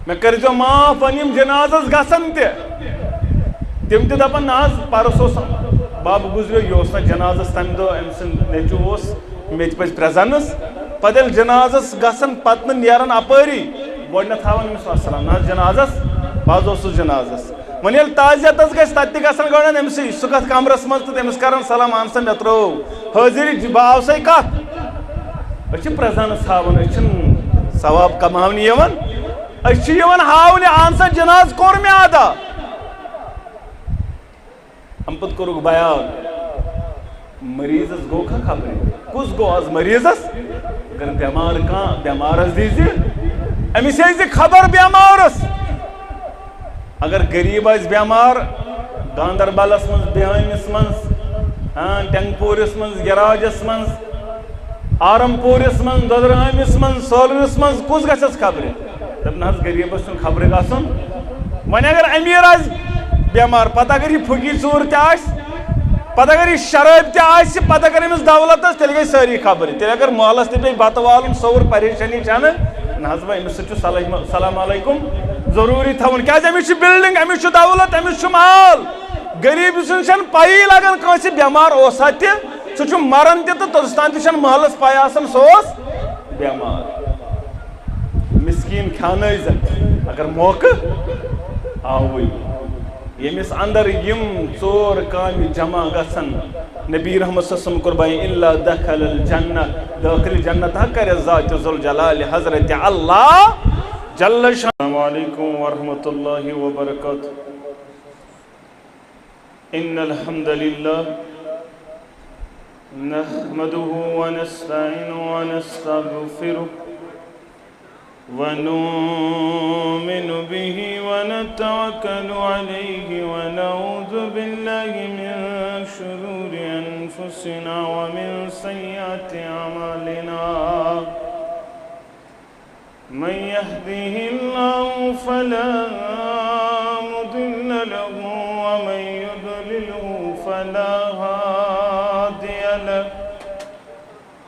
میں کرزو معاف ونیم جنازس گسن تم دپان نا پرسو باب گزریو یہ جنازس تمہ دہ ام سند نیچو مت پہ پریزنس پتہ جنازس گسن پتہ نیران اپری گۄڈنیٚتھ ہاوان أمِس السلام نا جنازس بہٕ اوسُس جنازس وۄنۍ ییٚلہِ تعزیتس گژھِ تتہِ تہِ گژھن گۄڈٕ أمسٕے سُہ کتھ کمرس منٛز تہٕ تٔمِس کران سلام اہن سا مےٚ ترٛوو حٲضری بہٕ آو سَے کتھ أسۍ چھِ پریزنس ہاوان أسۍ چھِنہٕ ثواب کماونہِ یِوان أسۍ چھِ یِوان ہاونہِ اہن سا جناز کوٚر مےٚ ادا ام پتہٕ کوٚرُکھ بیان مریضس گوٚو کھا خبرِ کُس گوٚو آز مریضس اگر بٮ۪مار کانٛہہ بٮ۪مارس دیٖزِ أمِس ہیٚزِ خبر بٮ۪مارس اگر غریٖب آسہِ بٮ۪مار گاندربلس منٛز بیٲنِس منٛز ٹنٛگپوٗرِس منٛز گراجس منٛز آرمپوٗرِس منٛز دۄدرہٲمِس منٛز سولرس منٛز کُس گژھٮ۪س خبرِ دپ نہ حظ غریٖبس چھُنہٕ خبرِ گژھُن وۄنۍ اگر أمیٖر آسہِ بٮ۪مار پتہٕ اگر یہِ پھُکی ژوٗر تہِ آسہِ پتہٕ اگر یہِ شرٲبۍ تہِ آسہِ پتہٕ اگر أمِس دولت آسہِ تیٚلہِ گٔے سٲری خبرِ تیٚلہِ اگر محلس تہِ پیٚیہِ بتہٕ والُن سوٚوُر پریشٲنی چھنہٕ نہ حظ وۄنۍ أمِس سۭتۍ چھُ سلام علیکُم ضروٗری تھاوُن کیٛازِ أمِس چھِ بِلڈِنٛگ أمِس چھُ دولت أمِس چھُ مال غریٖب سٕنٛز چھنہٕ پَیی لگان کٲنٛسہِ بٮ۪مار اوسا تہِ سُہ چھُ مران تہِ تہٕ توٚتَس تام تہِ چھنہٕ محلس پَے آسان سُہ اوس بٮ۪مار مسکیٖن کھیٛانٲیزٮ۪ن اگر موقعہٕ آوٕے ییٚمِس اندر یِم ژور کامہِ جمع گژھن نبی رحمت صلی اللہ علیہ وسلم قربائی الا دخل الجنہ داخل جنت حق کرے ذات ذوالجلال حضرت اللہ جل شان. السلام علیکم ورحمۃ اللہ وبرکاتہ. ان الحمد للہ نحمده ونستعینه ونستغفره ونؤمن به ونتوكل عليه ونعوذ بالله من شرور أنفسنا ومن سيئات أعمالنا من يهده الله فلا مضل له ومن يضلله فلا هادي له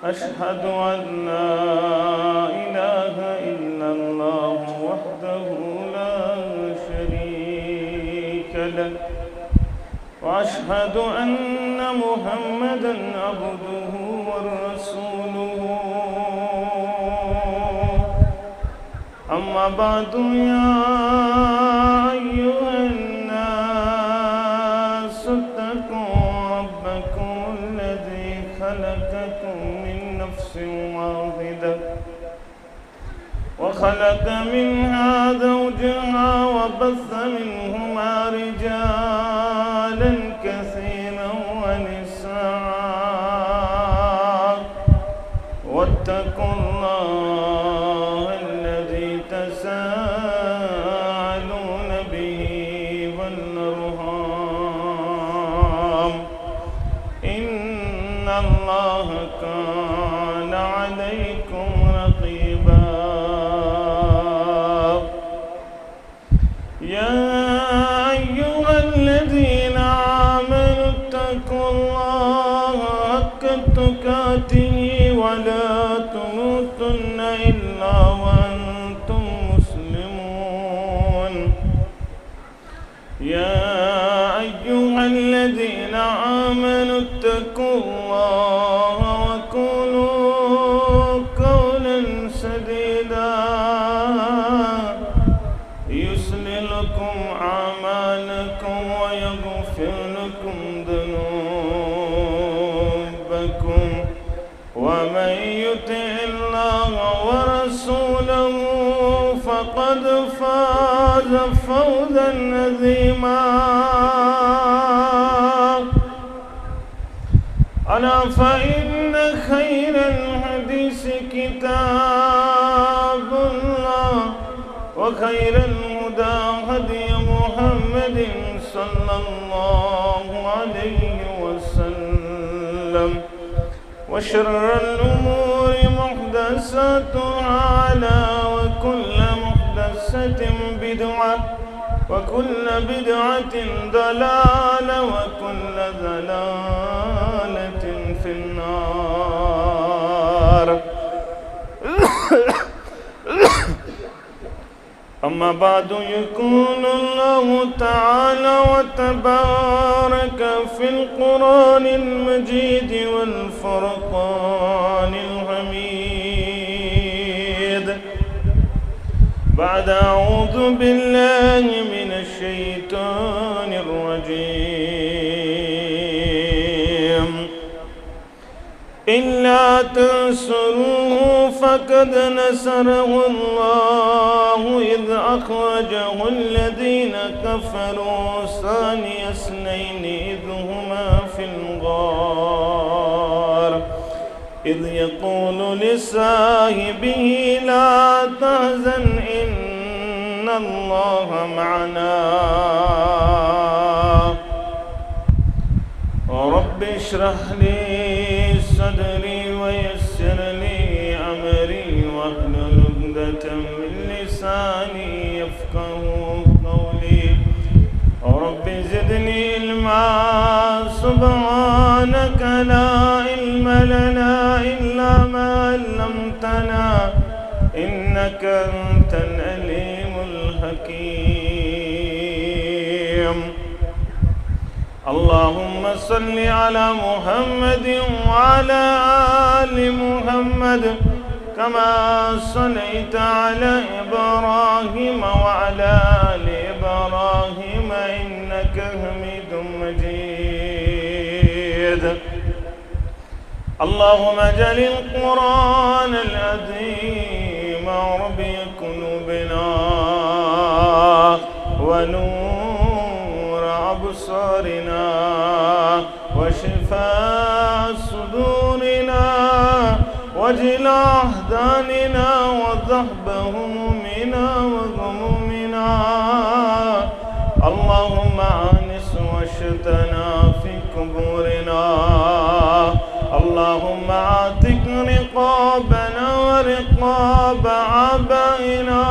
أشهد أن لا إله إلا الله وحده لا شريك له وأشهد أن محمدًا عبده ورسوله. أما بعد يا أيها الناس اتقوا ربكم الذي خلقكم من نفس واحدة وخلق منها زوجها وبث منهما رجالا كثيرا ونساء واتقوا الله الذي تساءلون به والأرحام إن الله كان عليكم رقيبا. يا أيها الذين آمنوا اتقوا الله حق تقاته ولا تموتن إلا وأنتم مسلمون. يا أيها الذين آمنوا اتقوا الله وقولوا قولا سديدا يصلح لكم أعمالكم ويغفر لكم ذنوبكم ومن يطع الله ورسوله فقد فاز فوزا عظيما. ألا فإن خير الحديث كتاب الله وخير الهدى هدي محمد صلى الله عليه وسلم وشر الأمور محدثاتها وكل محدثة بدعة وكل بدعة ضلالة وكل ضلالة في النار. أما بعد يقول الله تعالى وتبارك في القرآن المجيد والفرقان الحميد بعد أعوذ بالله من الشيطان الرجيم إلا تنصروه فقد نصره الله إذ أخرجه الذين كفروا ثاني اثنين إذ هما في الغار إذ يقول لصاحبه لا تحزن إن الله معنا رب اشرح لي صدري ويسر لي أمري واحلل عقدة من لساني يفقهوا قولي رب زدني علما سبحانك لا علم لنا إلا ما علمتنا إنك أنت العليم الحكيم اللهم صل على محمد وعلى آل محمد كما صليت على إبراهيم وعلى آل إبراهيم إنك حميد مجيد اللهم اجعل القرآن العظيم ربيع قلوبنا ونور أبصارنا وشفاء صدورنا وجلاء أحزاننا وذهب همومنا وغمومنا اللهم آنس وحشتنا في قبورنا اللهم اعتق رقابنا ورقاب آبائنا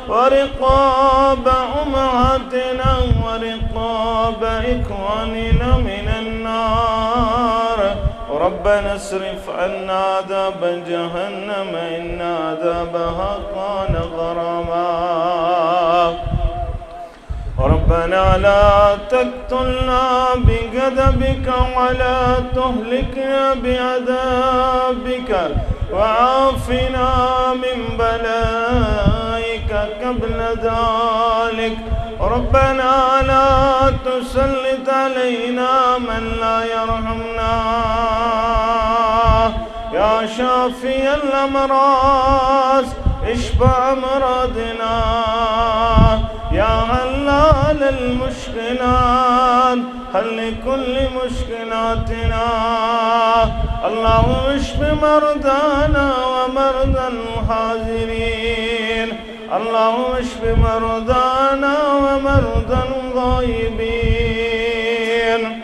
ورقاب أمهاتنا ورقاب إخواننا من النار ربنا اصرف عنا عذاب جهنم إن عذابها كان غراما ربنا لا تقتلنا بغضبك ولا تهلكنا بعذابك وعافنا من بلائك قبل ذلك ربنا لا تسلط علينا من لا يرحمنا يا شافي الأمراض اشفى أمراضنا يا حلال المشكلات حل كل مشكلاتنا اللهم اشف مرضانا ومرضى الحاضرين اللهم اشف مرضانا ومرضى الغائبين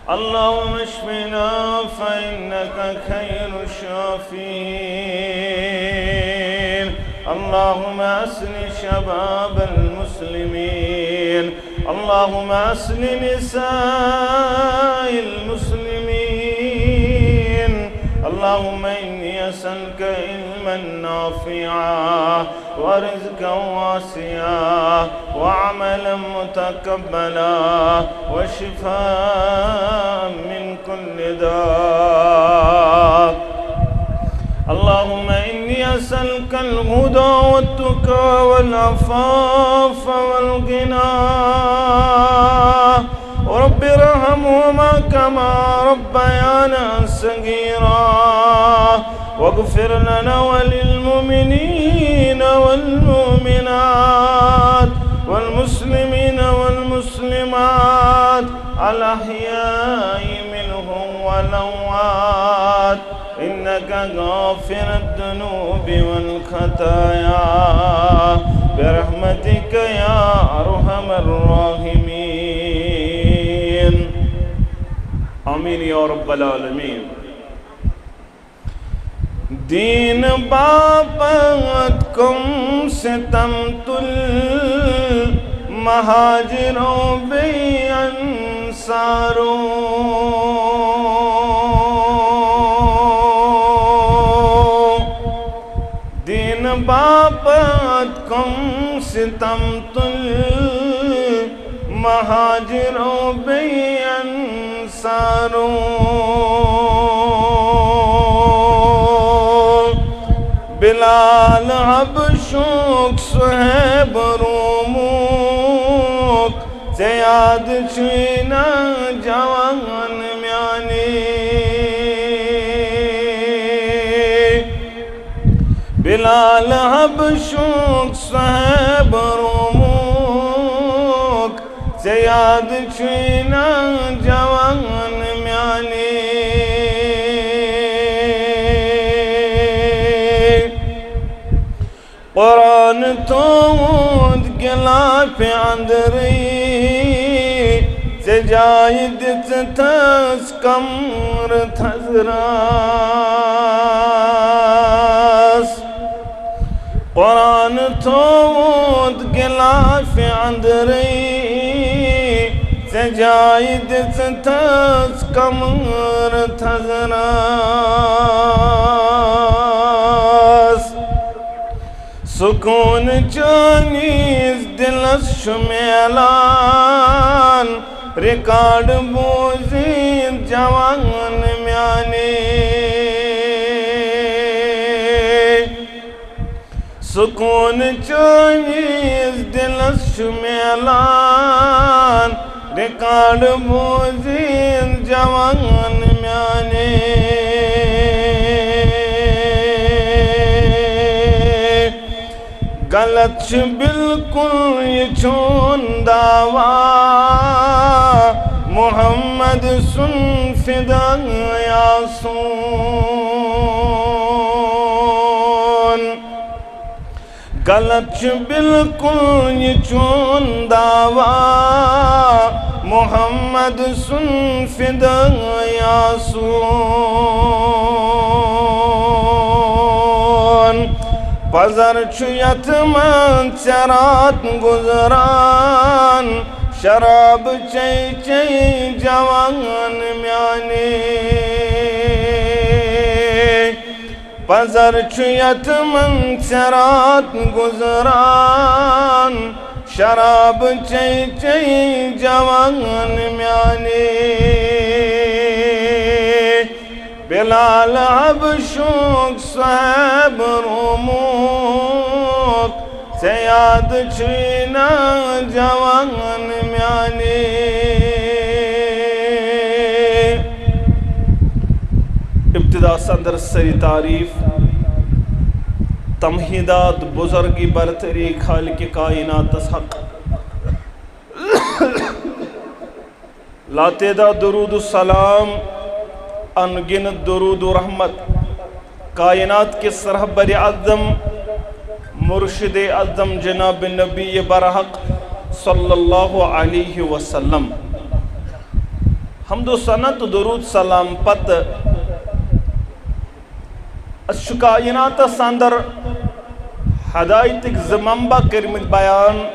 اللهم اشفنا فإنك خير الشافين اللهم أسل شباب المسلمين اللهم أسل نساء المسلمين اللهم إني أسألك علما نافعا ورزقا واسعا وعملا متقبلا وشفاء من كل داء اللهم إني أسألك الهدى والتقى والعفاف والغنى رب ارحمهما كما ربيانا صغيرا واغفر لنا وللمؤمنين والمؤمنات والمسلمين والمسلمات الأحياء منهم والأموات إنك غافر الذنوب والخطايا برحمتك يا أرحم الراحمين آمين يا رب العالمين دین بابت کم ستم تل مہاجروں بے انصاروں دین باپ باپتكم ستمت المهاجر بأنصار بلال حبشوك صہیب روموك زیاد چینا جوان میانی بلال حبشوك صہیب روموك زیاد چینا جوان میانی قرآن تود گلاف اندری زجاید تتس کمر تزراس قرآن تود گلاف اندری زجاید تتس کمر تزراس سکون چانیز دلس شمیلان ریکارڈ بوزید جوان میانی سکون چانیز دلس شمیلان ریکارڈ بوزید جوان میانی غلط بالکل یہ چون دعویٰ محمد سن فدا یاسون غلط بالکل یہ چون دعویٰ محمد سن فدا یاسون پزر چھو یتمن چرات گزران شراب چی چی جوان میانی پزر چھو یتمن چرات گزران شراب چی چی جوان میانی بلال حبشوك صہیب روموك زیاد چینا جوان میانی ابتدا صدر سری تعریف تمہیدات بزرگی برتری خالق کائنات حق لاتے دا درود السلام انگنت درود و رحمت کائنات کے سرحبر اعظم مرشد اعظم جناب نبی برحق صلی اللہ علیہ وسلم حمد و ثنا درود سلام پت اس کائنات ساندر ہدایتک زمانبا کرمت بیان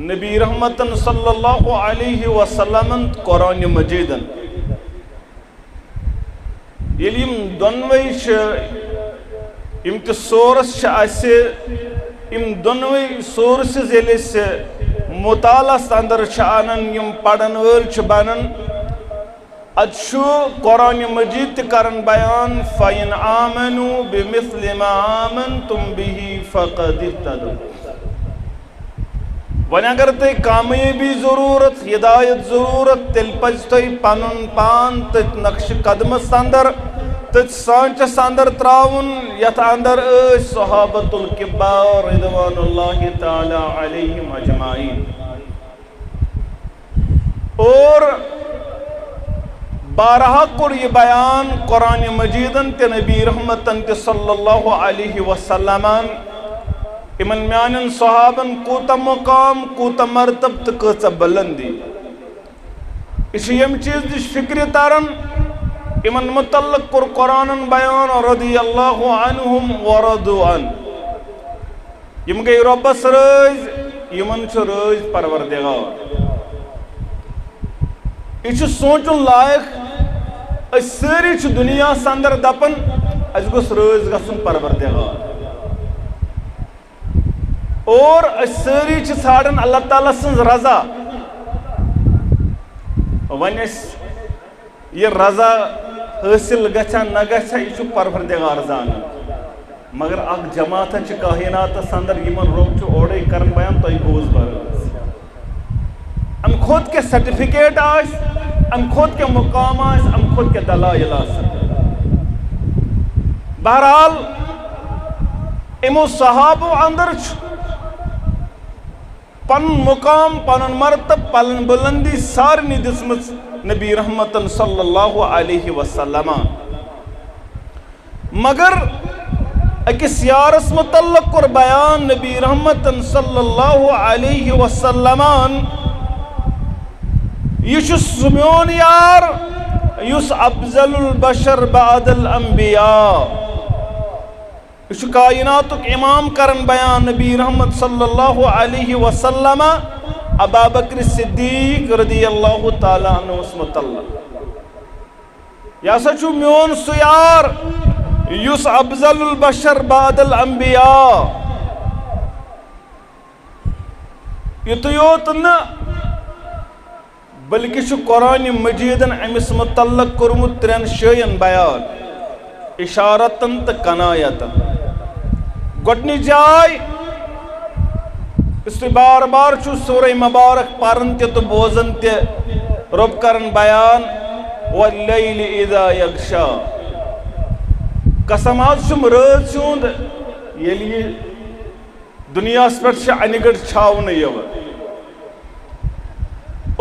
نبی رحمتن صلی اللہ علیہ وسلم قرآن مجیدن یلیم دونوئی امت سورس آسے ام دونوئی سورسز یلی سے مطالعہ اندر آنن یم پڑھن ول بنن ادشو قرآن مجید کرن بیان فَإِنْ آمَنُوا بِمِثْلِ مَا آمَنْتُمْ بِهِ فَقَدِ اهْتَدَوْا ون اگر تی کامیابی ضرورت ہدایت ضرورت تیل پز تی پنن پان تت نقش قدم اندر تت سانچ اندر تراؤن یت اندر صحابت الکبار رضوان اللہ تعالی علیہم اجمعین اور بارہا کر یہ بیان قرآن مجیدن تے نبی رحمتن تے صلی اللہ علیہ وسلم امن میانن صحابن کوتا مقام کوتا مرتب تکوتا بلندی اسی یم چیز دش فکری تارن امن متعلق کر قرآن بیان رضی اللہ عنہم ورضوا عنہ یم گئی ربس رائز یمن چھ رائز پروردگار یہ سوچن لائق اس ساری دنیا اندر دپن اس گوس رائز گژھن پروردگار اور ساری ژھانڈان اللہ تعالیٰ سن رضا ون یہ رضا حاصل گژھا نہ گژھا یہ پروردگار زانان مگر اخ جماعت کائنات اندر یمن رب اوڑے کرن بیان تہ بوز برس ام خود کے سرٹیفکیٹ آس ام خود کے مقام آس ام خود کے دلائل آس بہرحال امو صحابو اندر پن مقام پن مرتب پن بلندی سارنی دسمت نبی رحمت صلی اللہ علیہ وسلم مگر اکس یارس متعلق کر بیان نبی رحمت صلی اللہ علیہ وسلم یہ سمیون یار یس افضل البشر بعد الانبیاء یہ کائنات امام کرن بیان نبی رحمت صلی اللہ علیہ وسلم ابا بکر صدیق رضی اللہ تعالیٰ عنہ متعلق یہ سا میون سیار یس افضل البشر بعد الانبیاء یوت یوت نہ بلکہ قرآن مجیدن امس متعلق کورمت 3 جائن بیان اشارتن تو کنایتن گۄڈنِچ جاے اس بار بار سورہ مبارک پرن تو بوزن رب کرن بیان واللیل اذا یغشا قسم آزم رات سند یلی دنیا پر انگڑ چھاون یور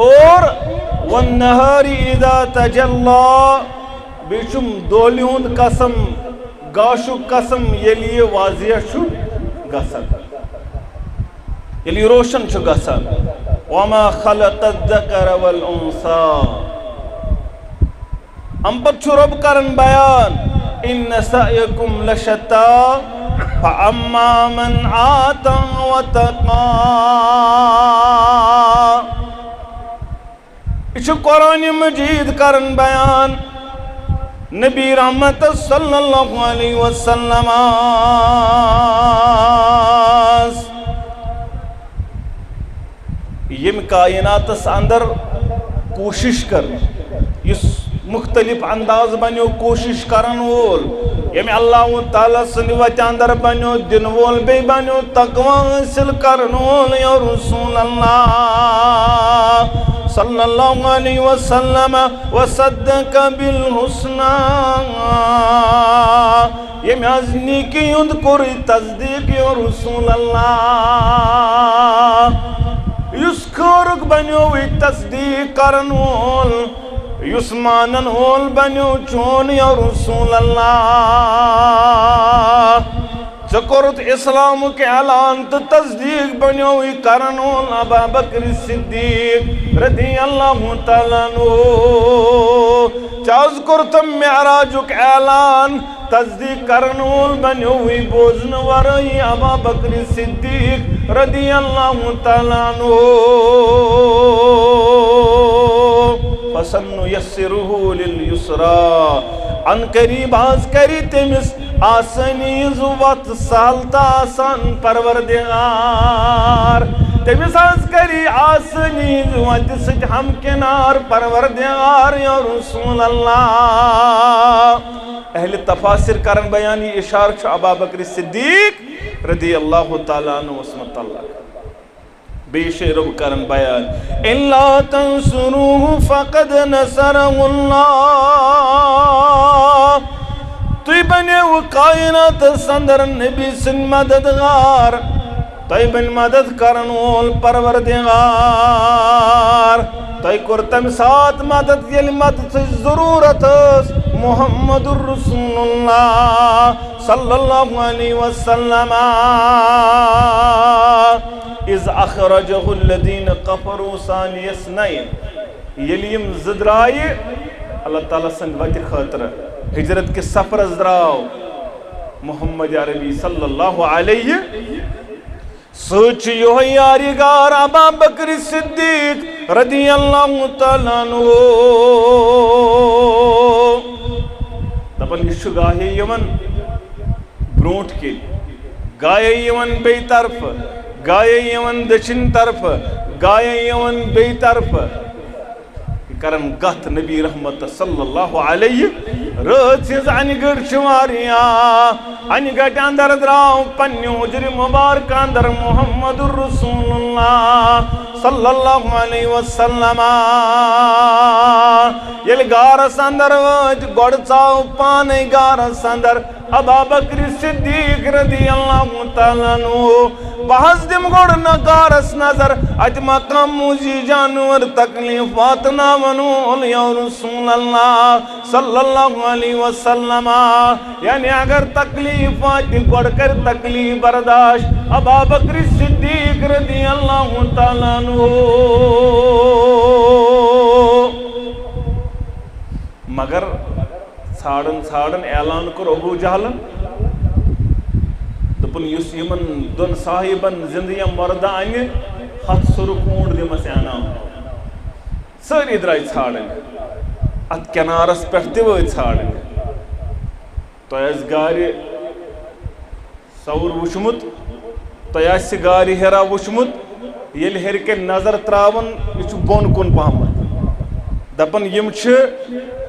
اور والنہار اذا تجلا بیچم دولی ہند قسم گاشو قسم یلی واضح چھو گسن یلی روشن چھو گسن وما خلق الذکر والانثى ام پر چھو رب کرن بیان ان سعیکم لشتا فاما من آتا وتقا یہ قرآن مجید کرن بیان نبی رحمت صلی اللہ علیہ وسلم یم کائنات اندر کوشش کر اس مختلف انداز بنیو کوشش کرن وول یم اللہ تعالیٰ سن وتہ اندر بنیو دن وول بی بنیو تقوی حاصل کرن وول یا رسول اللہ صلی اللہ علیہ وسلم وصدق بالحسنى یم از نیکی ہند کوری تصدیق یا رسول اللہ یس خورک بنیو تصدیق کرن وول یس مانن وول بنیو چون یا رسول اللہ چکورت اسلام کے اعلان تو تصدیق بنیو کرن وول ابا بکر صدیق رضی اللہ تعالیٰ عنہ چاز کرتم معراج کے اعلان تصدیق کرن وول بنیو بوزن ورائی ابا بکر صدیق رضی اللہ تعالیٰ عنہ فَسَنُّيَسِّرُهُ لِلْيُسْرَى ان قریب آز کری تمس آسانی زوات سالتا آسان پروردگار تمس آز کری آسانی زوات سج ہم کنار پروردگار یا رسول اللہ اہل تفاسر کرن بیانی اشار چھ ابا بکر صدیق رضی اللہ تعالیٰ عنہ وسمت اللہ بیش رب کرن بیان اِلَّا تَنْصُرُوهُ فَقَدْ نَصَرَهُ اللَّهُ توی بنیو کائنات سندر نبی سن مددگار توی بن مدد کرن وول پروردگار توی کرتم ساتھ مدد یلی مدد ضرورت محمد الرسول اللہ صلی اللہ علیہ وسلم اذ اخرجہ الذین کفروا ثانی اثنین یلیم زدرائی اللہ تعالیٰ سن وجہ خاطر ہجرت کے سفر ازدراؤ محمد عربی صلی اللہ علیہ سوچ یو یاری گار ابا بکر صدیق رضی اللہ تعالیٰ عنہ دپن یہ گاہے یمن برونٹ کے گائے یمن بے طرف گایے یون دچن طرف گایے یون بی طرف کرن گت نبی رحمت صلی اللہ علیہ رات سز ان گڑ شماریا ان گٹ اندر دراو پنہ حجر مبارک اندر محمد الرسول اللہ صلی اللہ علیہ وسلم یل گارس اندر وات گڑ ژاو پانے گارس اندر ابا بکر صدیق رضی اللہ تعالی عنہ بحث دم گوڑ نگارس نظر ات مقام موزی جانور تکلیفات نا ونول یا رسول اللہ صلی اللہ علیہ وسلم یعنی اگر تکلیفات گوڑ کر تکلیف برداشت ابا بکر صدیق رضی اللہ تعالی عنہ مگر ژھاڑن اعلان کر ابو جہلن دپن یس یمن دون صاحبن زندگی مردہ انہ ہتھ سرک اونٹ دمس انعام ساری درائے ژھاڑن ات کنارس پہ تہ ژھاڑن تہ گار سور وچمت تہ گار ہیرا وچمت یل ہرکے نظر تراون یہ بون کن پہمت دپن یم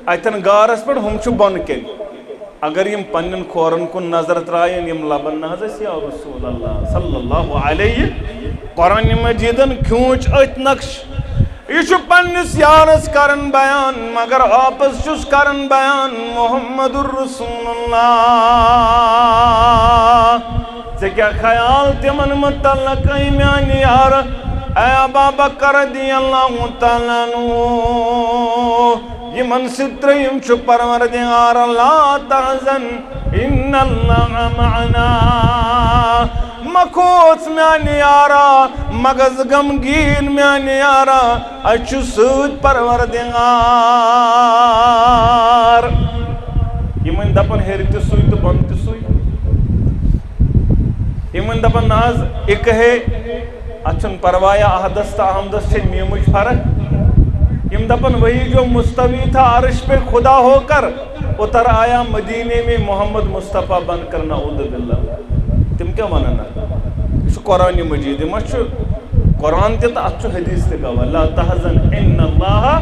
اتن گارس پہ ہم بون کن اگر یم پنن کھورن کن نظر ترائن یم لبن نہذ یا رسول اللہ صلی اللہ علیہ قرآن مجیدن کھونچ ات نقش یہ پنس یارس کرن بیان مگر آپس چس کرن بیان محمد الرسول اللہ ژے کیا خیال تمن متعلق میان یار اے ابا بکر رضی اللہ تعالی عنہ یمن ستریم چھ پروردگار لا تحزن ان اللہ معنا مکھوس میانہ یارا مغز غمگین میانہ یارا اچھ سود پروردگار یمن دپن ہیر تہ سوی تو بن تہ سوی یمن دپن ناز ایک ہے اچھن پروایا احدث تا احمدس چھ میمج فرق یم دپن وہی جو مستوی تھا عرش پہ خدا ہو کر اتر آیا مدینے میں محمد مصطفیٰ بن کر نعوذ باللہ تم کیا وننا یہ قرآن مجید مچھ قرآن تہ تو اتھ حدیث تہ گوا لا تحزن ان اللہ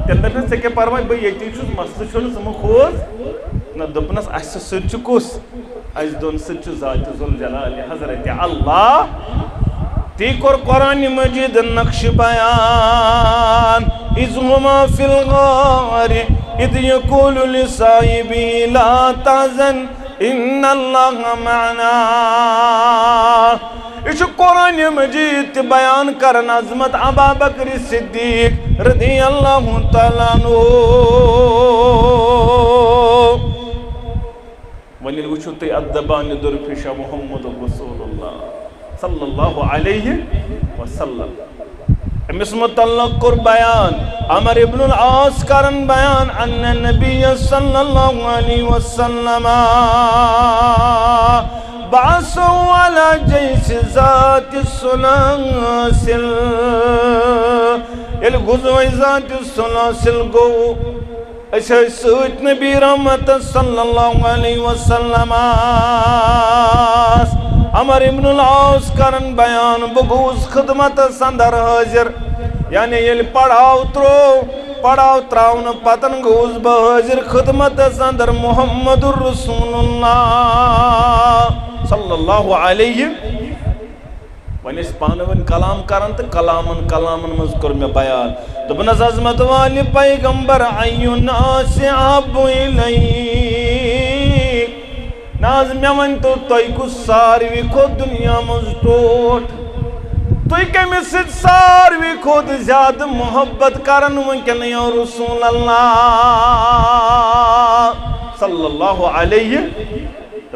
تم دپن سے کیا پرواہ بھئی یتی چھس مسئلہ چھن سم خوز نہ دپنس اس سچ کس اس دون سچ ذات ذوالجلال حضرت اللہ تی کور قرآن مجید نقش بیان اذ ہما فی الغار اذ یقول لصاحبی لا تحزن ان اللہ معنا یہ قرآن مجید بیان کرن عظمت ابا بکر صدیق رضی اللہ تعالیٰ عنہ ولی وچھو تی ادبان درپیش محمد رسول اللہ صلی اللہ علیہ وسلم امس متعلق کر بیان عمر ابن العاص کرن بیان ان نبی صلی اللہ علیہ وسلم بعثوا على جيش ذات السلاسل الغزو ذات السلاسل گو اسے سوچ نبی رحمت صلی اللہ علیہ وسلم عمر ابن العاص کرن بیان بگوز خدمت سندر حاضر یعنی یہ پڑھاو تراؤن پتن گوز بحاضر خدمت سندر محمد الرسول اللہ صلی اللہ علیہ ونی اس پانون کلام کرن تو کلامن مذکر میں بیان دبنز عظمت والی پیغمبر ایون ناس عب الی ناز میں ون تو توی کس ساروی کھود دنیا مزٹوٹ توی کمی ست ساروی کھود زیادہ محبت کرن ونکن یا رسول اللہ صلی اللہ علیہ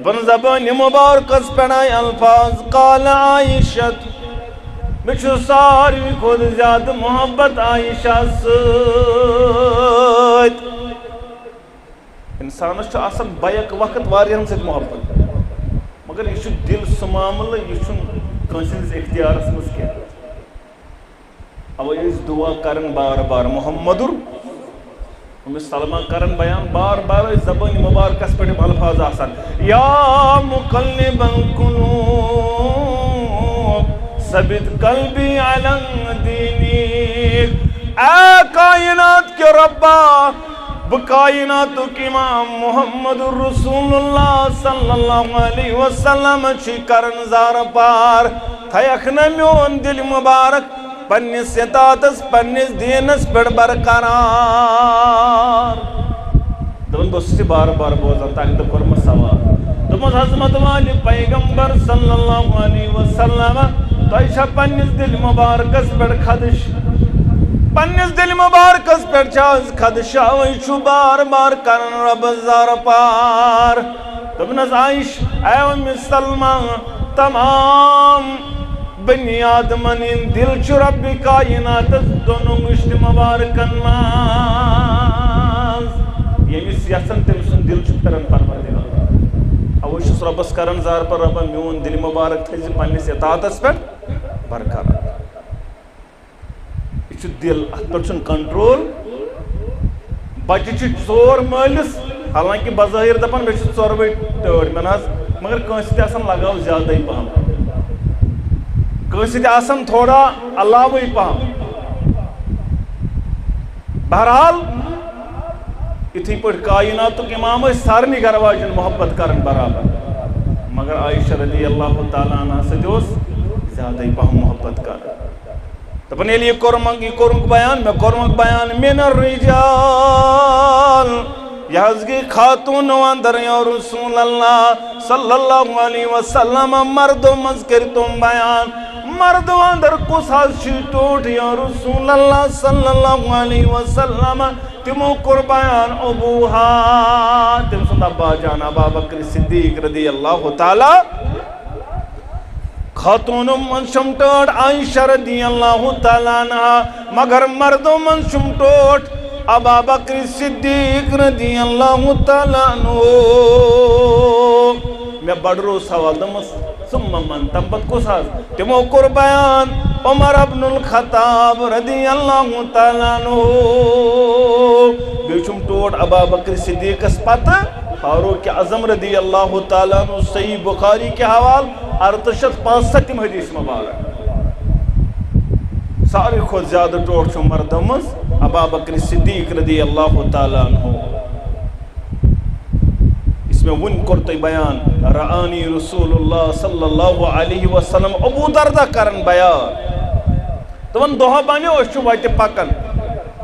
بن زبان مبارکس پڑھائی الفاظ قال عائشت بچو ساروی کھود زیادہ محبت عائشہ سید انسانس چھو آسان بیک وقت واریہن سے محبت مگر یہ چھو دل سمامل یہ چھو کنسنز اختیارس مسکر او یہ دعا کرن بار بار محمدر ہم سلمہ کرن بیان بار بار زبان مبارکس پر الفاظ آسان یا مقلب القلوب ثبت قلبی علی دینک۔ اے کائنات کے ربا بکائنات کی امام محمد رسول اللہ صلی اللہ علیہ وسلم چی کرن زار پار تھیک نہ میون دل مبارک پنس اطاعتس پنس دینس پر برقرار۔ دون بس بار بار بوزان تاکہ تو کرم سوال تمہز حضمت والی پیغمبر صلی اللہ علیہ وسلم تو ایشا پنس دل مبارکس پر خدش پنس دل مبارکس پر چاز خدشہ ویشو بار بار کرن رب زار پار تمہز عائش اے ام سلمہ تمام بنی آدمن ان دل چو رب کائنات دونوں مشت مبارکن ماز یمیس یسن تم سن دل چو پھرن پروردگار اوشس ربس کرن زار پر رب میون دل مبارک تھیزی پنس اطاعتس پر برقرار یہ دل ات پہ کنٹرول بچہ ژور مالس حالانکہ بظاہر دپان مے ژوروے ٹٲٹھ مے نہ مگر کٲنٛسہِ تہِ آسان لگاو زیادے پہم کٲنٛسہِ تہِ آسان تھوڑا علاوے پہم بہرحال یتھے پٲٹھۍ کائناتُک امام ٲسۍ سارنٕے گھر واجٮ۪ن محبت کران برابر مگر عائشہ رضی اللہ تعالیٰ عنہ سۭتۍ اوس زیادے پہم محبت کران دپان ییٚلہِ یہِ کوٚرمُک بیان مےٚ کوٚرمُک بیان من الرجال یہ حض گئی خاتون اندر یا رسول اللہ صلی اللہ علیہ وسلم مردوں مز کر تم بیان مردوں اندر کس حض چی ٹوٹ یا رسول اللہ صلی اللہ علیہ وسلم تمو کر بیان ابوہا تم سن ابا جان ابا بکر صدیق رضی اللہ تعالی خاتون من شمٹوٹ عائشہ رضی اللہ تعالی عنہ مگر مردوں من شمٹوٹ ابا بکر صدیق رضی اللہ تعالیٰ عنہ میں بڑھرو سوال دمس ثم من تمبت کس حض تمو کر بیان عمر ابن الخطاب رضی اللہ تعالیٰ عنہ بیچم ٹوٹ ابا بکر صدیق اس پتہ فاروق اعظم رضی اللہ تعالیٰ عنہ صحیح بخاری کے حوال 865 حدیث مبارک سارے خود زیادہ ٹوٹ چھو مردمز ابا بکر صدیق رضی اللہ تعالیٰ عنہ اس میں ون کرتے بیان رعانی رسول اللہ صلی اللہ علیہ وسلم ابو دردہ کرن بیان تو ان دوہا بانے اوشو وائتے پاکن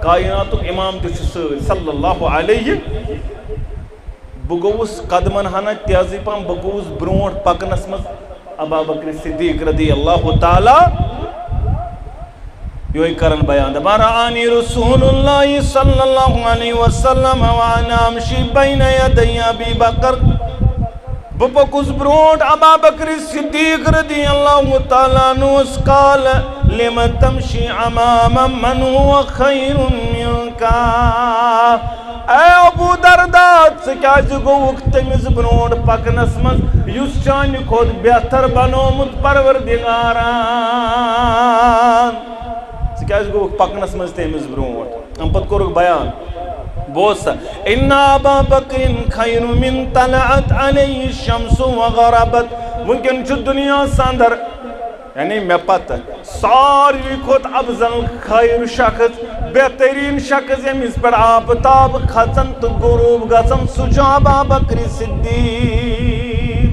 کائناتو امام تشو صلی اللہ علیہ بگوس قدمن ہانا تیازی پام بگوس برونٹ پاکن اسمت ابا بکر صدیق رضی اللہ تعالیٰ یوہی کرن بیان رعانی رسول اللہ صلی اللہ علیہ وسلم وانا امشی بین یدی ابی بکر بپکس برونٹ ابا بکر صدیق رضی اللہ تعالیٰ نوس قال لما تمشی امام من هو خیر منکا اے ابو دردات سکاج گوک تمیز برونٹ پکنس من یس چانی خود بہتر بنومت پروردگاران کیا گو پکنس مز تیمز برونٹ ہم پت کرک بیان بوسا ان ابا بکر خیر من طلعت علیہ الشمس وغربت ممکن چھ دنیا ساندر یعنی میں پتہ ساری کھوت افضل خیر شخص بہترین شخص یمس پر آفتاب کھسن تو غروب گژھن سُہ چھُ ابا بکر صدیق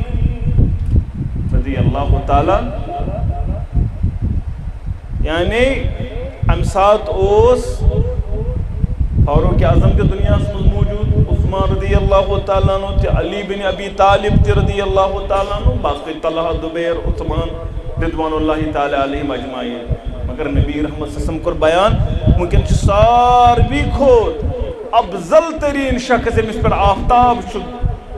رضی اللہ تعالیٰ یعنی ام سات اوس فاروق اعظم کے دنیا میں موجود عثمان رضی اللہ تعالیٰ عنہ علی بن ابی طالب رضی اللہ تعالیٰ عنہ باقی طلحہ زبیر عثمان رضوان اللہ تعالیٰ علیہ مجمعین مگر نبی رحمت صلی اللہ علیہ وسلم کو بیان ممکن ساروی کھوت افضل ترین شخص یمس پر آفتاب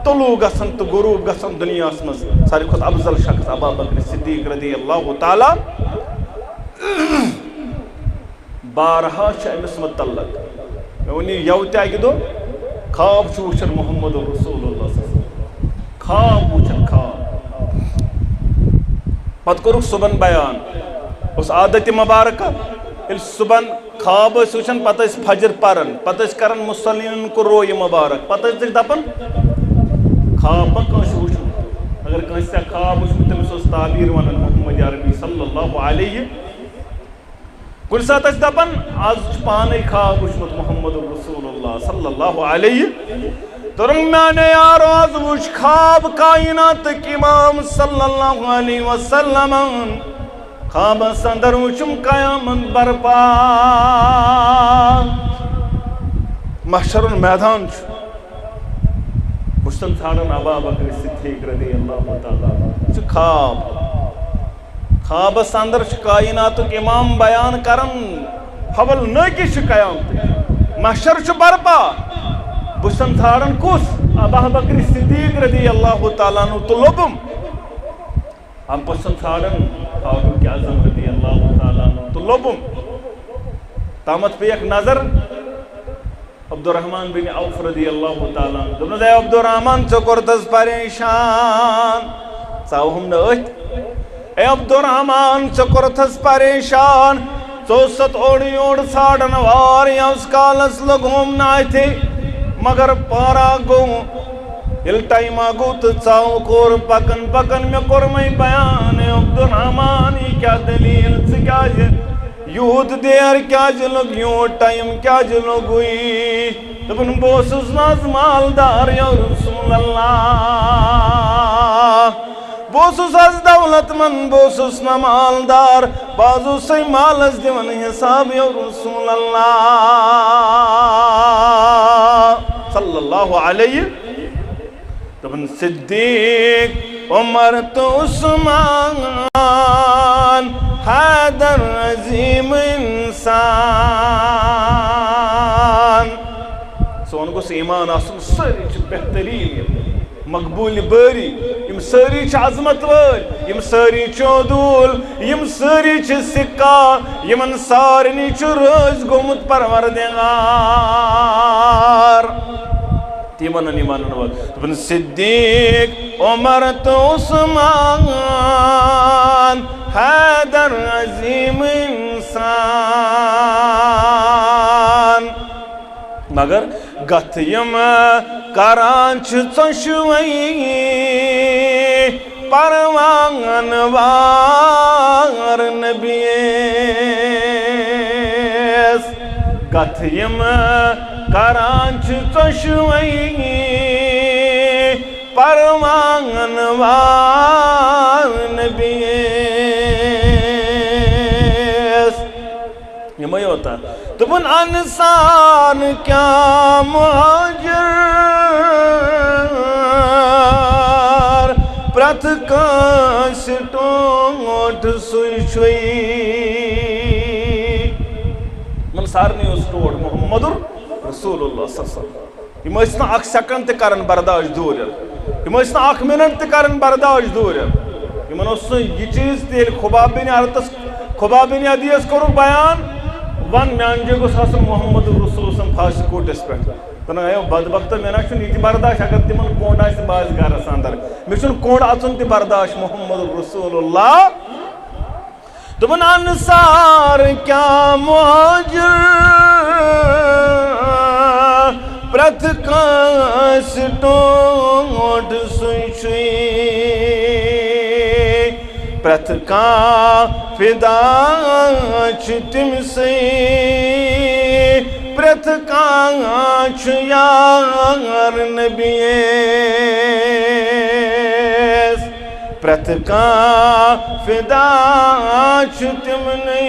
طلوع گژھن تو غروب گژھن دنیا مز ساروی کھوت افضل شخص ابا بکر صدیق رضی اللہ تعالیٰ بارہا امس متعلق میں ونی یوتہ اکہ دو خواب وچھن محمد رسول اللہ صلی اللہ علیہ وسلم خواب وچھن خواب پت کورک صبح بیان اس عادت مبارکہ صبح خواب وچھن پتہ فجر پرن پتہ کرن مسلمین کو روی مبارک پتہ دپن خواب کنس وچھن اگر کنس خواب وچھن تمس تعبیر ونان محمد سعودی عربی صلی اللہ علیہ کل سات دپان آج پانے خواب وچھمت محمد رسول اللہ صلی اللہ علیہ ترنگ میانے یارو آز وچھ خواب کائنات امام صلی اللہ علیہ وسلم خواب سندر وچھم قیامت برپا محشر میدان بشتن تھاڑن ابا بکر صدیق رضی اللہ تعالیٰ خواب اندر کائنات امام بیان کرن حول ناکی قیامت محشر برپا بشتن تھاڑن کس ابا بکر صدیق رضی اللہ تعالیٰ تو لبم ہم بشتن تھاڑن فاروق اعظم رضی اللہ تعالیٰ تو لبم تامت پہ ایک نظر عبدالرحمن بن عوف رضی اللہ تعالیٰ دونوں دے عبدالرحمن چکرتس پریشان ساوہم نوت اے عبدالرحمن چکرتس پریشان چوست اوڑی اوڑ ساڑن وار یا اس کالس لگوم نائے تھے مگر پارا گو یل ٹائم آگو تو چاو کور پکن پکن میں کرمائی بیان عبدالرحمن یہ کیا دلیل سے کیا یود دیر کیا جلوگ یوں ٹائم کیا جلوگ ہوئی تبن بوسوس ناز مالدار یا رسول اللہ بوسوس از دولت من بوسوس نا مالدار بازو سی مالز دیون حساب یا رسول اللہ صلی اللہ علیہ تبن صدیق عمر تو عثمان حیدر عظیم انسان سون گوس ایمان آسن ساری چھ بہترین مقبول باری یم ساری چھ عظمت ور یم ساری چودول یم ساری چھ سکا یمن سارنی چھ روز گومت پروردگار تیمانن ایمانن ور تبن صدیق عمر تو عثمان حیدر عظیم انسان مگر گتیم کرانچ چشوئی پروان وار نبیس گتیم کرانچ چشوئی پروان وار نبیس یہ میں ہوتا تبن انسان کیا مہاجر پرت کانس ٹوٹ سوئی شوئی من سارنی اس ٹوٹ محمد رسول اللہ صلی اللہ علیہ وسلم یہ میں اک سیکنڈ تے کرن برداشت دور یہ میں اک منٹ تے کرن برداشت دور یہ من اس یہ چیز تیل خباب بن عرطس خباب بن عدیس کرو بیان ون میانجے کو ساسن محمد رسول صلی اللہ علیہ وسلم کوٹس پہ تنہا ہے بدبخت میں نا چھن یہ برداشت اگر تمن کونڈ آئے سے باز گارس اندر میں چھن کونڈ آچن تی برداشت محمد رسول اللہ تمن انصار کیا مہاجر پرت کانس ٹوٹ سوئی شوئی پرت کان فدا چھ تم سے پرت کان چھ یار نبیس پرت کان فدا چھ تم نے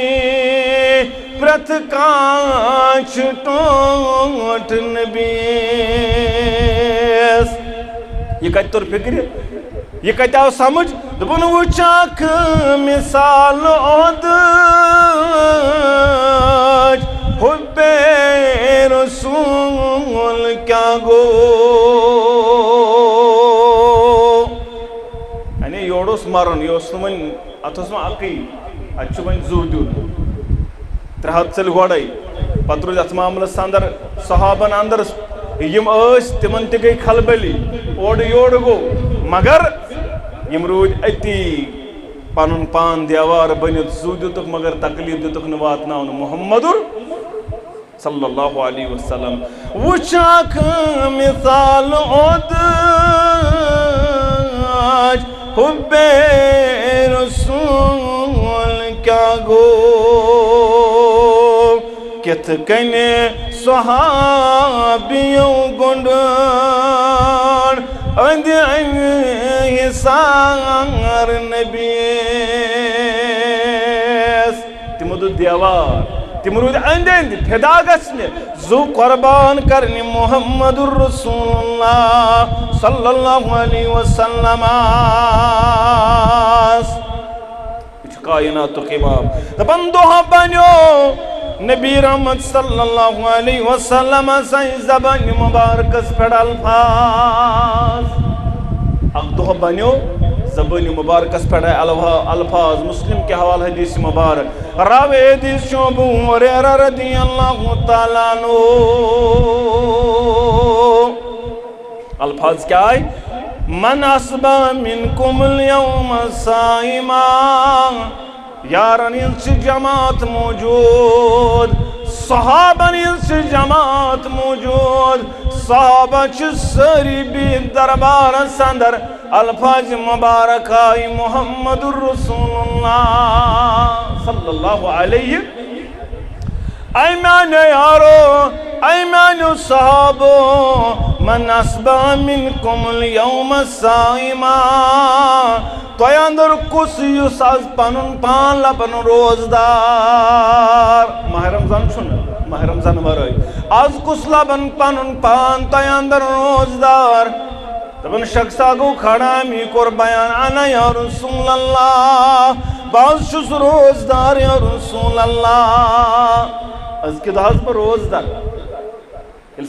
پرت کان چھ ٹوٹ نبیس یہ کہتے طور فکر ہے یہ کہتے آؤ سمجھ دبن وہ چاک مثال عہد حب رسول کیا گو یعنی یوڑوس مرن یوس نمن اتوس ما اقی اچھو من زور دیو ترہت سل گوڑائی پتروز اتمامل ساندر صحابن اندر یم اس تمن تی گئی کھلبلی اوڑ یوڑ گو مگر یم روز اتی پانن پان دیوار بنیت زو دیتک مگر تکلیف دیتک نواتناون محمد صلی اللہ علیہ وسلم وچاک مثال عود حب رسول کیا گو کت کنے صحابیوں گنڈن اند سار نبیس تم دو دیوار تم رود اند فدا گسن زو قربان کرنی محمد الرسول اللہ صلی اللہ علیہ وسلم کائنات قباب بندوہ بنیو نبی رحمت صلی اللہ علیہ وسلم سائیں زبان مبارکس پر الفاظ اقدوہ بنیو زبان مبارکس پر الفاظ مسلم کے حوال حدیث مبارک راوی حدیث شعبو ہریرہ رضی اللہ تعالیٰ عنہ الفاظ کیا ہے من اصبح منکم اليوم صائما یارن انس جماعت موجود صحابن انس جماعت موجود صحابہ چھ سری بھی دربار سندر الفاظ مبارک آئی محمد الرسول اللہ صلی اللہ علیہ ایمان یارو ایمان صحابو من اصبح منکم اليوم صائما تو اندر کس یس از پنن پان لبن روزدار ماہ رمضان چھن ماہ رمضان ورائے از کس لبن پنن پان تو اندر روزدار تبن شخص آگو کھڑا می کور بیان انا یا رسول اللہ باز شس روزدار یا رسول اللہ از کی داز پر روزدار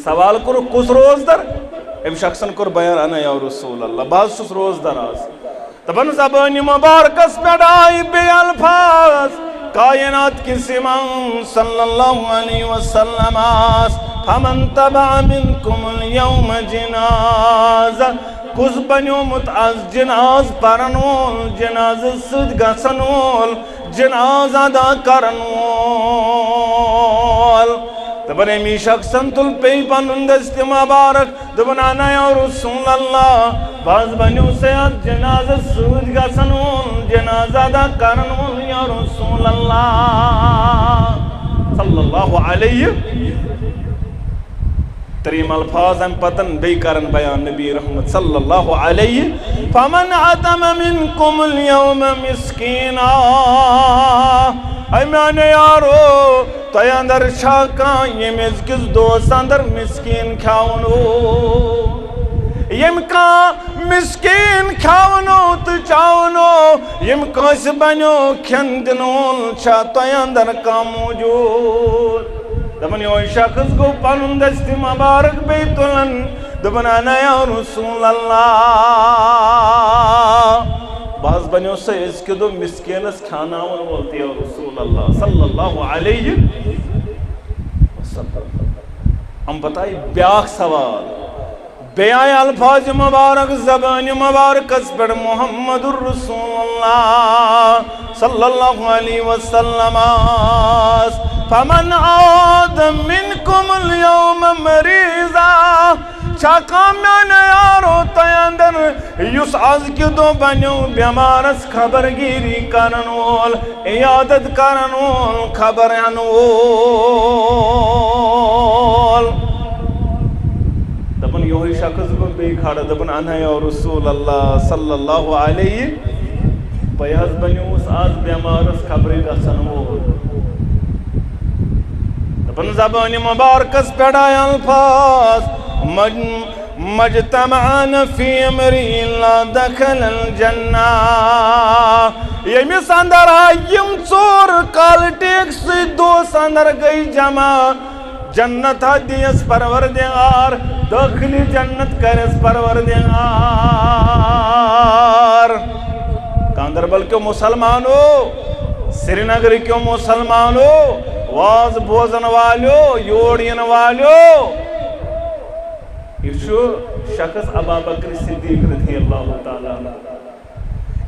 سوال کرو کس روزدار ام شخصن کور بیان انا یا رسول اللہ باز شس روزدار آز تبن زبان مبارکس پیڑائی بے الفاظ کائنات کی سمان صلی اللہ علیہ وسلم فمن تبع منکم اليوم جنازہ کس بنیو متعز جناز پرنول جناز سد گسنول جناز ادا کرنول دبن امی شخصن تل پی پنن دست مبارک دبن آنا یا رسول اللہ باز بنیو سیاد جنازہ سود گسنون جنازہ دا کرنون یا رسول اللہ صلی اللہ علیہ تریم الفاظ ہم پتن بے کرن بیان نبی رحمت صلی اللہ علیہ فمن عتم منکم اليوم مسکینا ایمان یارو تو اندر شاکان یم کس دوست اندر مسکین کھاؤنو یم کا مسکین کھاؤنو تو چاؤنو یم کس بنیو کھندنول چھا تو اندر کا موجود دبن یو شخص کو پنن دست مبارک بیتولن دبن انا یا رسول اللہ باز بنیو سے اس کے دو مسکینس کھانا بولتی ہے رسول اللہ صلی اللہ علیہ وسلم ہم بتائی بیاخ سوال بیائی الفاظ مبارک زبان مبارک اس پر محمد الرسول اللہ صلی اللہ علیہ وسلم فمن عاد منکم اليوم مریضا چاکا میں نیارو تیندر یس آز کی دو بنیو بیمارس خبرگیری کرنول عیادت کرنول خبرانول دبن یوہی شخص کو بے کھاڑا دبن انا یا رسول اللہ صلی اللہ علیہ بیاز بنیو اس آز بیمارس خبری گسنول دبن زبانی مبارکس پیڑائی الفاظ مجتمعان فی امری اللہ دخل الجنہ یمیس اندر آئیم چور کالٹیک سی دوست اندر گئی جمع جنت حدیث پروردگار داخلی جنت کرس پروردگار کاندربل کیوں مسلمانو سری نگر کیوں مسلمانو واز بوزن والو یوڑین والو یہ شخص ابا بکر صدیق رضی اللہ تعالیٰ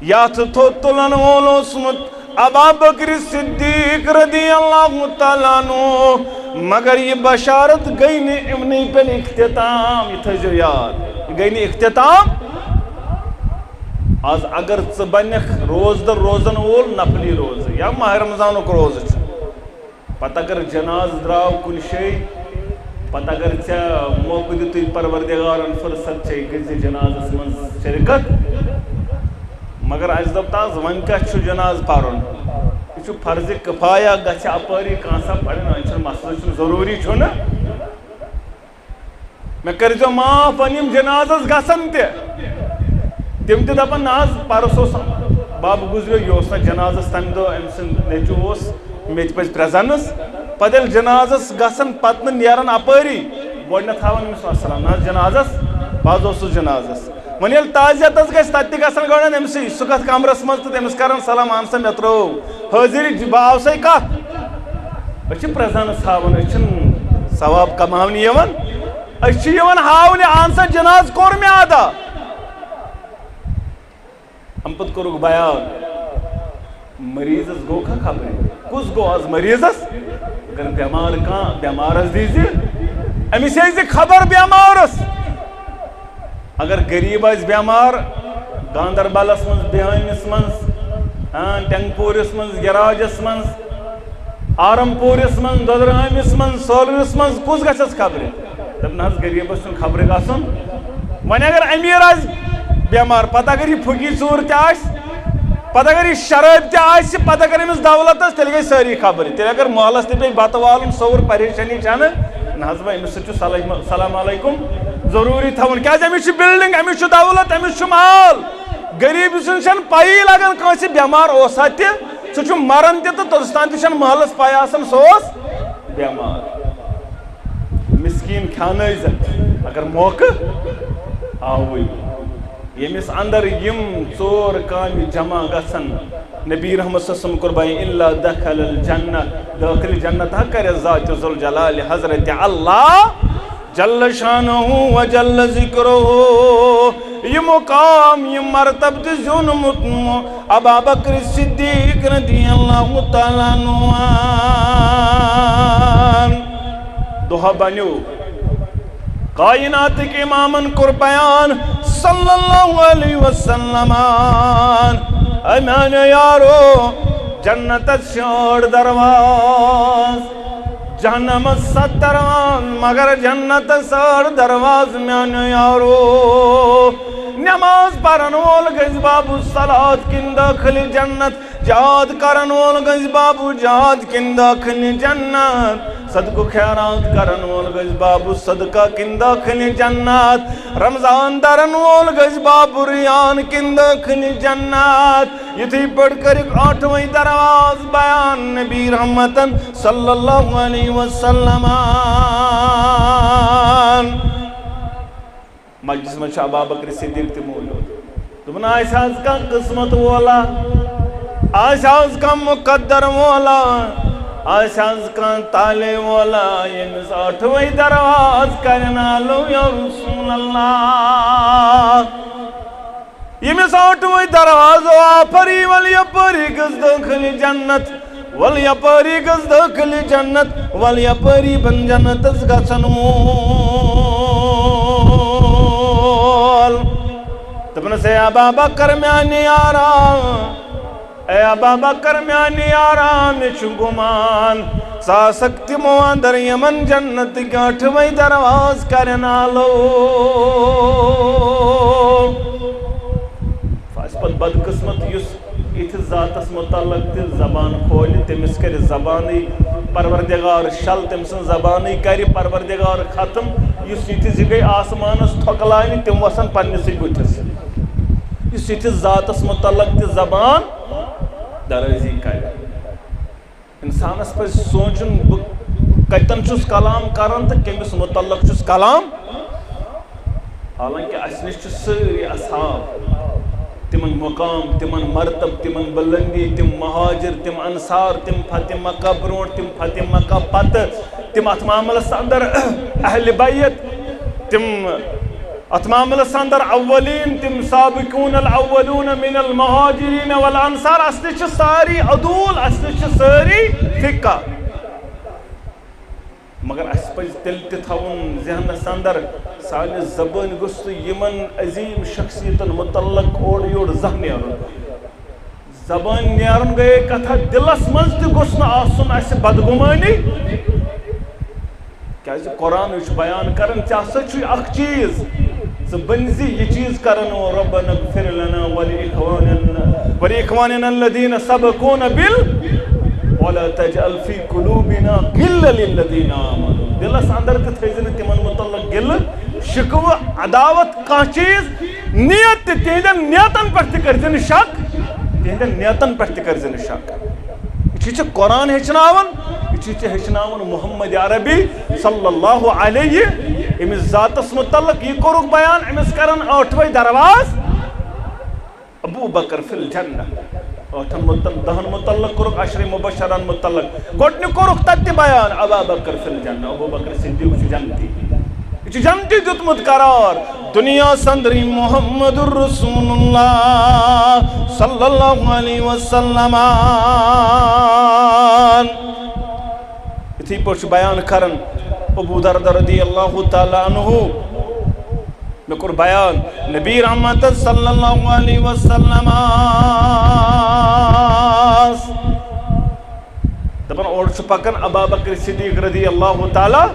یا تو تلن وولو سمت ابا بکر صدیق رضی اللہ تعالیٰ مگر یہ بشارت گئی نہیں پہلے اختتام یہ تھا جو یاد گئی نہیں اختتام آز اگر ژٕ بنکھ روز در روزن وول نفلی روز یا ماہ رمضانک روز پتہ اگر جناز درٛاو کُنہِ جایہِ پتہ اگر ژےٚ موقعہٕ دِتُے پروردگارن فرصت چھے گٔژھۍ جنازس منٛز شرکت مگر اسہِ دوٚپ تاز وۄنۍ کیٛاہ چھُ جناز پرُن یہِ چھُ فرضِ کفایہ گژھِ اپٲری کانٛہہ پرٕنۍ وۄنۍ چھُنہٕ مسلہٕ چھُنہٕ ضروٗری چھُنہٕ مےٚ کٔرۍزیو معاف وۄنۍ یِم جنازس گژھن تہِ تِم تہِ دپن نہ حظ پرُس اوس بب گُزریو یہِ اوس نہٕ جنازس تمہِ دۄہ أمۍ سُنٛد نیٚچوٗ اوس مےٚ تہِ پزِ پرٛزنس پتہٕ ییٚلہِ جنازس گژھن پتہٕ نہٕ نیرن اپٲری گۄڈنٮ۪تھ ہاوان أمِس السلام نہ حظ جنازس بہٕ حظ اوسُس جنازس وۄنۍ ییٚلہِ تعزیتس گژھِ تتہِ تہِ گژھن گۄڈٕ أمسٕے سُہ کتھ کمرس منٛز تہٕ تٔمِس کرن سلام اہن سا مےٚ ترٛوو حٲضری بہٕ آوسَے کتھ أسۍ چھِ پرٛزنس ہاوان أسۍ چھِنہٕ ثواب کماونہِ یِوان أسۍ چھِ یِوان ہاونہِ اہن سا جناز کوٚر مےٚ ادا اَمہِ پتہٕ کوٚرُکھ بیان مریضس گوٚو کھا خبرِ کُس گوٚو آز مریضس اگر بٮ۪مار کانٛہہ بٮ۪مارس دیٖزِ أمِس ہیٚیہِ زِ خبر بٮ۪مارس اگر غریٖب آسہِ بٮ۪مار گاندربلس منٛز بِہٲمِس منٛز ٹنٛگپوٗرِس منٛز گِراجس منٛز آرمپوٗرِس منٛز دۄدرہٲمِس منٛز سولرس منٛز کُس گژھٮ۪س خبرِ دپ نہ حظ غریٖبس چھُنہٕ خبرِ گژھُن وۄنۍ اگر أمیٖر آسہِ بٮ۪مار پتہٕ اگر یہِ پھُکی ژوٗر تہِ آسہِ پتہٕ اگر یہِ شرٲبۍ تہِ آسہِ پتہٕ اگر أمِس دولت ٲس تیٚلہِ گٔے سٲری خبرِ تیٚلہِ اگر محلس تہِ پیٚیہِ بتہٕ والُن سوٚوُر پریشٲنی چھنہٕ نہ حظ وۄنۍ أمِس سۭتۍ چھُ سلام علیکُم ضروٗری تھاوُن کیٛازِ أمِس چھِ بِلڈِنٛگ أمِس چھُ دولت أمِس چھُ مال غریٖب سٕنٛز چھنہٕ پَیی لگان کٲنٛسہِ بٮ۪مار اوسا تہِ سُہ چھُ مران تہِ تہٕ توٚتَس تام تہِ چھنہٕ محلس پَے آسان سُہ اوس بٮ۪مار مِسکیٖن کھیٛانٲیزٮ۪ن اگر موقعہٕ آوٕے ییٚمِس اندر یِم ژور کامہِ جمع گژھن نبی رحمت صلی اللہ علیہ وسلم کوٚر بیان الا دخل الجنہ دٲخل جنت ہا کرِ ذات ذوالجلال حضرت اللہ جل شانہ و جل ذکرہ یہ مقام یہ مرتب تہِ زیوٗنمُت ابا بکر صدیق رضی اللہ تعالیٰ عنہ دۄہ بنیو کائناتٕکۍ امامن کوٚر بیان صلی اللہ علیہ وسلم اے میانیو یارو جنتس چھِ 8 درواز جہنمس 7 درواز مگر جنتس 8 درواز میانیو یارو نماز پرن وول گژھِ بابو صلات کِنۍ دٲخل جنت جہاد کرن وول گژھِ بابو جہاد کِنۍ دٲخل جنت صدقہ خیرات کرن وول گژھِ بابو صدقہ کِنۍ دٲخل جنت رمضان درن وول گژھِ بابو ریان کِنۍ دٲخل جنت یِتھٕے پٲٹھۍ کٔرِکھ 8وٕے درواز بیان نبی رحمتن صلی اللہ علیہ وسلم مجلس منٛز چھُ ابا بکر صدیق تہِ موٗجوٗد دوٚپُن آسہِ حظ کانٛہہ قٕسمت وولا آسہِ حظ کانٛہہ مُقدر وولا آسہِ حظ کانٛہہ تالے وولا ییٚمِس 8وٕے درواز کرِ نالو یا رسول اللہ ییٚمِس 8وٕے دروازو آفری ول یپٲری گٔژھ دٲخل جنت ول یپٲری گٔژھ دٲخل جنت ول یپٲری بن جنتس گژھن وول دوٚپنس اے ابا بکر میانہِ یارا اے ابا بکر میانہِ یارا مےٚ چھُ گُمان ژٕ آسکھ تِمو اندر یِمن جنتٕکۍ 8وٕے درواز کرِ نالو پتہٕ بدقسمت یُس یِتھِس ذاتس متعلق تہِ زبان کھولہِ تٔمِس کرِ زبانٕے پروردگار شل تٔمۍ سٕنٛز زبانٕے کرِ پروردگار ختم یُس یِتھِس یہِ گٔے آسمانس تھۄکلاونہِ تِم وسن پننِسٕے بٕتھِس یُس یِتھِس ذاتس متعلق تہِ زبان درٲزی کرِ انسانس پزِ سونٛچُن بہٕ کتٮ۪ن چھُس کلام کران تہٕ کٔمِس متعلق چھُس کلام حالانکہِ اسہِ نِش چھِ سٲری اصحاب تِمن مقام تِمن مرتب تِمن بلندی تِم مہاجر تِم انصار تِم فتح مکہ برونٛٹھ تِم فتح مکہ پتہٕ تِم اتھ معاملس اندر اہلِ بیت تِم اتھ معاملس اندر اولین تِم سابقون الاولون من المہاجرین والانصار اسہِ نِش چھِ ساری عدول اسہِ نِش چھِ سٲری ثقہ مگر اس پز تیل تھاون ذہنس اندر سانہ زبان گوٚژھ نہٕ یمن عظیم شخصیتن متعلق اور یور زانٛہہ نیرُن زبان نیرن گئے کتھا دلس مز تہ گوٚژھ نہٕ آسُن اسہِ بدگمانی کیازِ قرآن بیان کران ژےٚ ہسا چھُے اکھ چیٖز ژٕ بٔنۍ زِ یہِ چیٖز کرن ربنا اغفر لنا ولإخواننا الذين سبقونا ولا تجعل في قلوبنا غلا للذين آمنوا دلس اندر تہ تھٲیزِ نہٕ تِمن متعلق گِلہٕ شکوہ عداوت کانٛہہ چیٖز نیت تہِ تِہنٛدٮ۪ن نیتن پٮ۪ٹھ تہِ کٔرزِ نہٕ شک تِہنٛدٮ۪ن نیتن پٮ۪ٹھ تہِ کٔرزِ نہٕ شک یہ چھُ قرآن ہیٚچھناوان یہ چھُ ہیٚچھناوان محمد عربی صلی اللہ علیہ امس ذاتس متعلق یہ کوٚرُکھ بیان امس کرن ٲٹھوے درواز ابو بکر فی الجنہ دہن متعلق کوٚرُکھ عشر مبشرن متعلق گۄڈنیُک کوٚرُکھ تتہِ بیان ابا بکر فی الجنہ ابو بکر صدیق چھُ جنتی یہ چھُ جنتی دیُتمُت قرار دنیا سندری محمد الرسول اللہ صلی اللہ علیہ وسلم اتھی پٲٹھۍ بیان کرن ابو دردہ رضی اللہ تعالیٰ عنہ میں کور بیان نبی رحمت صلی اللہ علیہ وسلم دپن اور چھ پکن ابا بکر صدیق رضی اللہ تعالیٰ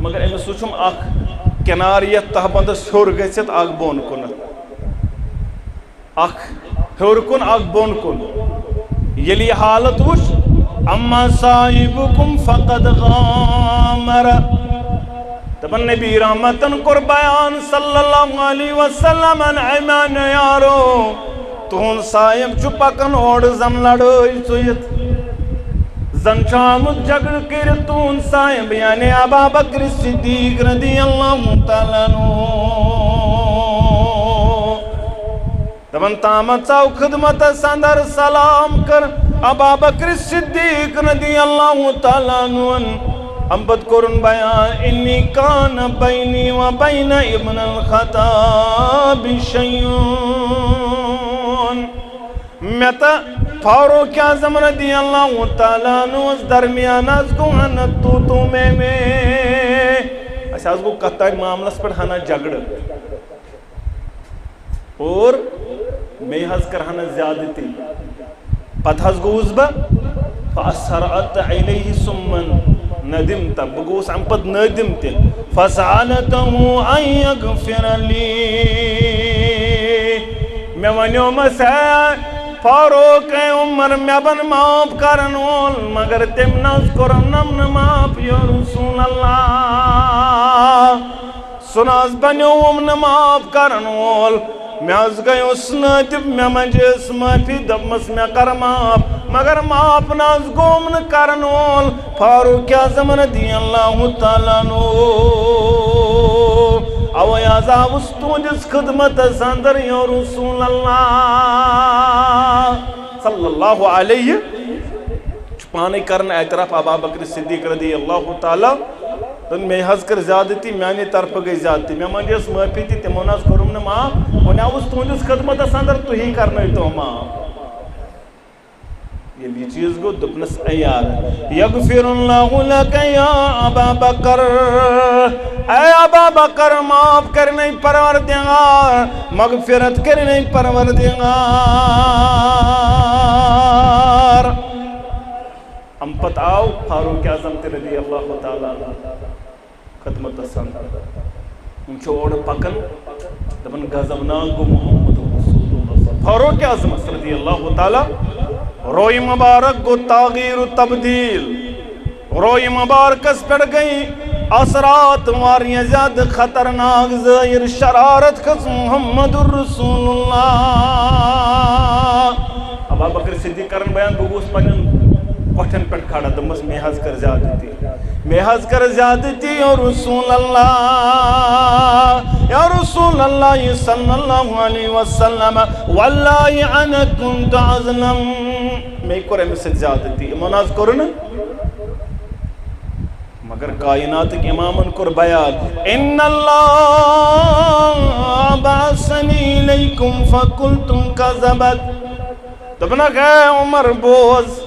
مگر امس وچھم اکھ کناریت تہبندس ہیور گژھِتھ اکھ بون کُن اکھ ہیور کُن اکھ بون کُن ییٚلہِ یہِ حالت وٕچھ اما صاحبکم فقد غامر دپن نبی رحمتن کور بیان صلی اللہ علیہ وسلم اے میانیو یارو تہنٛد صاحب چھُ پکان اورٕ زن لڑٲے ژُیِتھ زن چھُ آمُت جھگڑٕ کٔرِتھ تہنٛد صاحب یعنی ابا بکر صدیق رضی اللہ تعالیٰ عنہ دپن تامت ژاو خدمتس اندر سلام کر ابا بکر صدیق رضی اللہ تعالیٰ عنہ امبد کورن بیان انی کان بینی و بین ابن الخطاب شیون میں تا فاروق اعظم رضی اللہ تعالیٰ عنہ درمیان از گو ہنا تو میں اس از گو کتا معاملس پر ہنا جگڑ اور میں حض کر ہنا زیادتی پت حض گوز با فاسرعت علیہ سمن ندمت بگوس عم پت ندمت فسالته ان یغفر لی میں ونیو مسا فاروق عمر میں بن معاف کرن وول مگر تم ناز کرنم معاف یا رسول اللہ سناز بنیوم معاف کرن وول میں از گیوس نادب میں منجس معافی دمس میں کر معاف مگر معاف ناز گوم نہ کرن وول فاروق اعظم رضی اللہ تعالیٰ عنہ اوے عذابس تہنٛدِس خدمتس اندر یا رسول اللہ صلی اللہ علیہ پانے کرن اعتراف ابا بکر صدیق رضی اللہ تعالیٰ تن میں حض کر زیادتی میانی طرف گئی زیادتی میں منجس معافی تھی تمو ناز کرم نہ معاف ونیا اس تہنٛدِس خدمتس اندر تو ہی کرنے تو معاف یہ چیز گو دپنس اے یار یغفر اللہ لک یا ابا بکر اے ابا بکر معاف کرنے پروردگار مغفرت کرنے پروردگار ہم پت آؤ فاروق اعظم رضی اللہ تعالیٰ خدمت اندر ہم چھو اوڑ پکن دپن غضبناک گو محمد رسول اللہ فاروق اعظم رضی اللہ تعالیٰ روئی مبارک گو تغییر و تبدیل روئی مبارکس پڑ گئی اثرات واریاں زیادہ خطرناک ظاہر شرارت کس محمد الرسول اللہ ابا بکر صدیق کرن بیان بگوس پنن کوٹھن پہ کھڑا دمس میں حض کر زیادتی یا رسول اللہ صلی اللہ علیہ وسلم واللہ انا کنت ازلم میں کرے میں سے زیادتی مناز کرن مگر کائنات کے امامن کر بیان ان اللہ بعثنی لیکم فقلتم کذبت دبنا کہ عمر بوز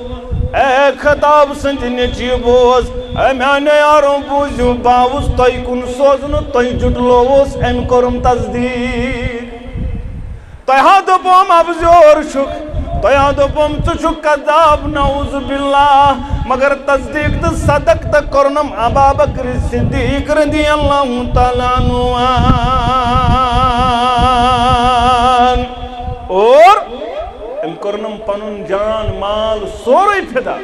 اے خطاب سنج نیچی بوز اے میانے یاروں بوزیو باوز توی کن سوزنو توی جٹلووز ام کرم تصدیق توی ہاں دوپوم ابزور شک توی ہاں دوپوم چچک کذاب نعوذ باللہ مگر تصدیق تا صدق تا کرنم ابا بکر صدیق رضی اللہ تعالیٰ عنہ اور ام کرنم پنن جان مال سوری فدا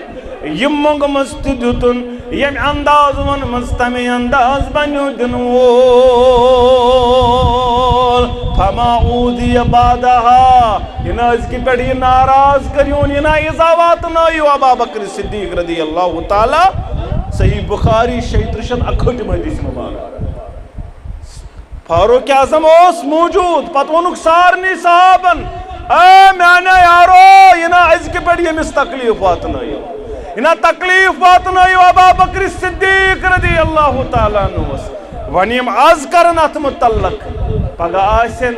یم مونگ مست دیتن یم انداز ون مستمی انداز بنیو دن وول فما اوذی بعدها ینا اس کی پڑھی ناراض کریون ینا ازاوات نایو ابا بکر صدیق رضی اللہ تعالی صحیح بخاری شہید رشد اکھٹ حدیث مبارک فاروق اعظم اس موجود پتونک سارنی صحابن اے میانے یارو ینا از کی پڑھی یمس تکلیف واتنایو ینا تکلیف واتنایو ابا بکر صدیق رضی اللہ تعالی عنہ ونیم آز کرن ات متعلق پگہ آسن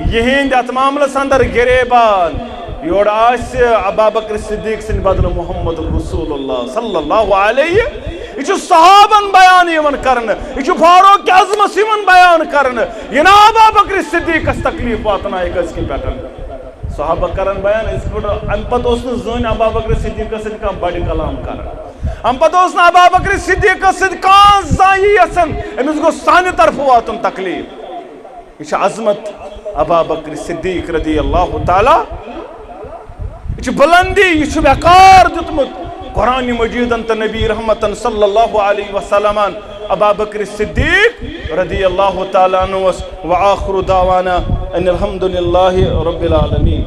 یہند ات معاملس اندر گریبان یور آس ابا بکر صدیق سن بدل محمد رسول اللہ صلی اللہ علیہ یہ صحابن بیان یمن کرن یہ فاروق اعظمس یمن بیان کرن ینا ابا بکر صدیق اس تکلیف واتنائے گز کی پیٹرن صحابہ کرن بیان اس پر ام پتہ اس نے زون ابا بکر صدیق سن کا بڑی کلام کرن ام پتہ اس نے ابا بکر صدیق سن کان زائی اسن امس گو سانی طرف واتن تکلیف یہ عظمت ابا بکر صدیق رضی اللہ تعالی یہ بلندی یہ وقار دتمت قرآن مجید انت نبی رحمت صلی اللہ علیہ وسلم ابا بکر صدیق رضی اللہ تعالی عنہ وآخر دعوانا ان الحمد للہ رب العالمین